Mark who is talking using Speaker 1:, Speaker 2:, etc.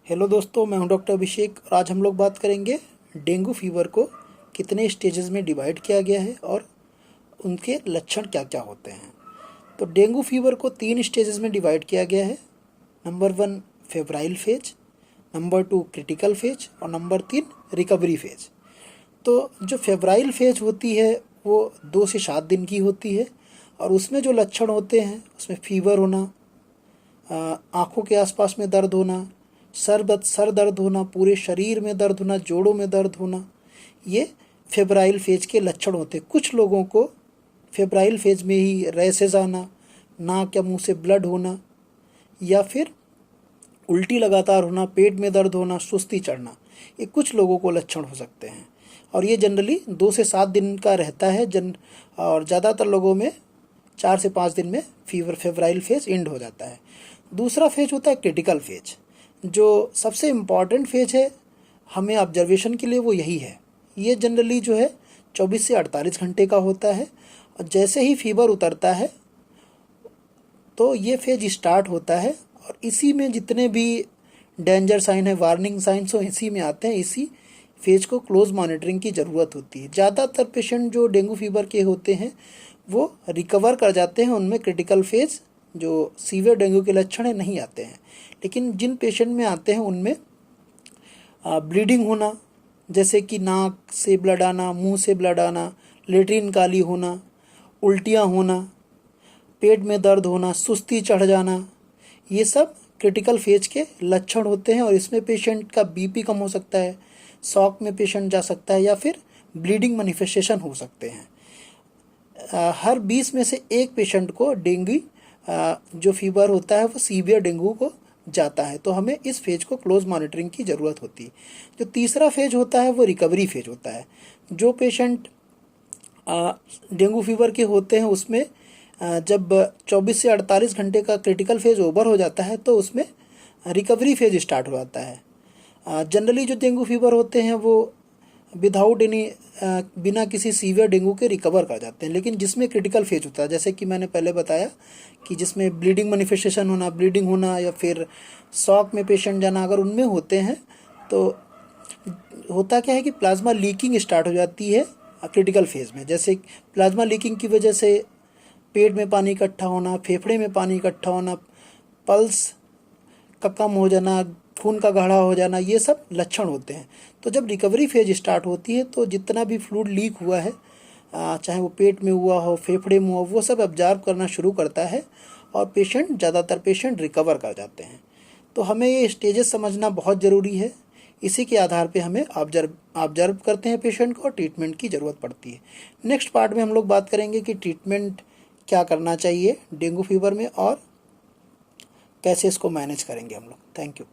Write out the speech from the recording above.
Speaker 1: Hello दोस्तों, मैं हूं डॉक्टर अभिषेक और आज हम लोग बात करेंगे डेंगू फीवर को कितने स्टेजेस में डिवाइड किया गया है और उनके लक्षण क्या क्या होते हैं। तो डेंगू फीवर को 3 स्टेजेस में डिवाइड किया गया है। Number 1 febrile phase, number 2 critical phase और नंबर 3 रिकवरी फेज। तो जो फेब्राइल फेज होती है वो 2 से 7 दिन की होती है और उसमें जो लक्षण होते हैं उसमें फीवर होना, आँखों के आसपास में दर्द होना, सर दर्द होना, पूरे शरीर में दर्द होना, जोड़ों में दर्द होना, ये फेब्राइल फेज के लक्षण होते हैं। कुछ लोगों को फेब्राइल फेज में ही रैसेस आना, नाक या मुंह से ब्लड होना या फिर उल्टी लगातार होना, पेट में दर्द होना, सुस्ती चढ़ना, ये कुछ लोगों को लक्षण हो सकते हैं और ये जनरली 2 से 7 दिन का रहता है और ज़्यादातर लोगों में 4 से 5 दिन में फेब्राइल फेज एंड हो जाता है। दूसरा फेज होता है क्रिटिकल फेज, जो सबसे इम्पॉर्टेंट फेज है हमें ऑब्जर्वेशन के लिए, वो यही है। ये जनरली जो है 24 से 48 घंटे का होता है और जैसे ही फीवर उतरता है तो ये फेज स्टार्ट होता है और इसी में जितने भी डेंजर साइन है, वार्निंग साइंस हो, इसी में आते हैं। इसी फेज को क्लोज मॉनिटरिंग की ज़रूरत होती है। ज़्यादातर पेशेंट जो डेंगू फीवर के होते हैं वो रिकवर कर जाते हैं, उनमें क्रिटिकल फेज जो सीवियर डेंगू के लक्षण है नहीं आते हैं। लेकिन जिन पेशेंट में आते हैं उनमें ब्लीडिंग होना, जैसे कि नाक से ब्लड आना, मुंह से ब्लड आना, लेट्रिन काली होना, उल्टियाँ होना, पेट में दर्द होना, सुस्ती चढ़ जाना, ये सब क्रिटिकल फेज के लक्षण होते हैं और इसमें पेशेंट का बीपी कम हो सकता है, शॉक में पेशेंट जा सकता है या फिर ब्लीडिंग मैनिफेस्टेशन हो सकते हैं। हर 20 में से एक पेशेंट को डेंगू जो फीवर होता है वो सीवियर डेंगू को जाता है। तो हमें इस फेज को क्लोज मॉनिटरिंग की ज़रूरत होती है। जो तीसरा फेज होता है वो रिकवरी फेज होता है। जो पेशेंट डेंगू फीवर के होते हैं उसमें जब 24 से 48 घंटे का क्रिटिकल फेज ओवर हो जाता है तो उसमें रिकवरी फेज स्टार्ट हो जाता है। जनरली जो डेंगू फीवर होते हैं वो विदाउट एनी बिना किसी सीवियर डेंगू के रिकवर कर जाते हैं। लेकिन जिसमें क्रिटिकल फेज होता है, जैसे कि मैंने पहले बताया कि जिसमें ब्लीडिंग मैनिफेस्टेशन होना, ब्लीडिंग होना या फिर शॉक में पेशेंट जाना, अगर उनमें होते हैं तो होता क्या है कि प्लाज्मा लीकिंग स्टार्ट हो जाती है क्रिटिकल फेज में। जैसे प्लाज्मा लीकिंग की वजह से पेट में पानी इकट्ठा होना, फेफड़े में पानी इकट्ठा होना, पल्स का कम हो जाना, खून का गाढ़ा हो जाना, ये सब लक्षण होते हैं। तो जब रिकवरी फेज स्टार्ट होती है तो जितना भी फ्लूइड लीक हुआ है, चाहे वो पेट में हुआ हो, फेफड़े में हो, वो सब ऑब्जर्व करना शुरू करता है और ज़्यादातर पेशेंट रिकवर कर जाते हैं। तो हमें ये स्टेजेस समझना बहुत ज़रूरी है। इसी के आधार पे हमें ऑब्जर्व करते हैं पेशेंट को और ट्रीटमेंट की ज़रूरत पड़ती है। नेक्स्ट पार्ट में हम लोग बात करेंगे कि ट्रीटमेंट क्या करना चाहिए डेंगू फीवर में और कैसे इसको मैनेज करेंगे हम लोग। Thank you.